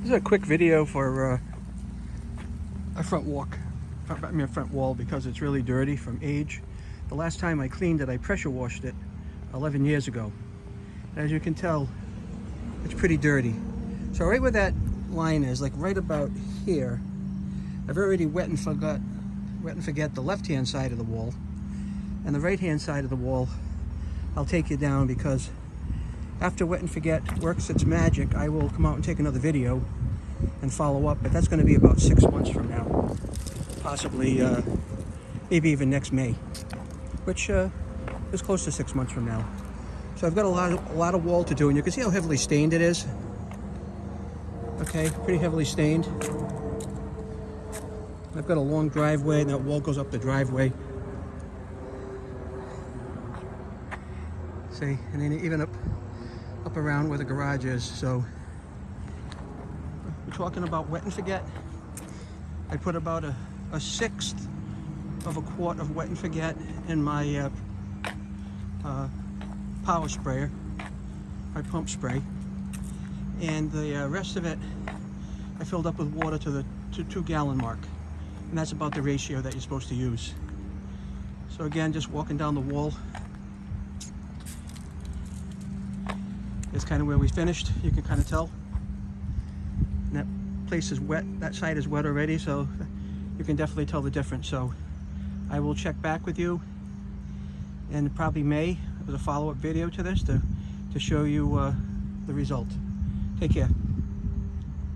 This is a quick video for a front wall because it's really dirty from age. The last time I cleaned it, I pressure washed it 11 years ago. As you can tell, it's pretty dirty. So right where that line is, like right about here, I've already wet and forget the left-hand side of the wall, and the right-hand side of the wall I'll take you down, because after wet and forget works its magic, I will come out and take another video and follow up, but that's going to be about 6 months from now, possibly maybe even next May, which is close to 6 months from now. So I've got a lot of wall to do, and you can see how heavily stained it is. Okay, pretty heavily stained. I've got a long driveway, and that wall goes up the driveway. See, and then even up around where the garage is. So we're talking about wet and forget. I put about a 1/6 of a quart of wet and forget in my power sprayer, my pump spray, and the rest of it I filled up with water to the 2-gallon mark, and that's about the ratio that you're supposed to use. So again, just walking down the wall is kind of where we finished. You can kind of tell, and that place is wet, that side is wet already, so you can definitely tell the difference. So I will check back with you in probably May with a follow-up video to this to show you the result. Take care.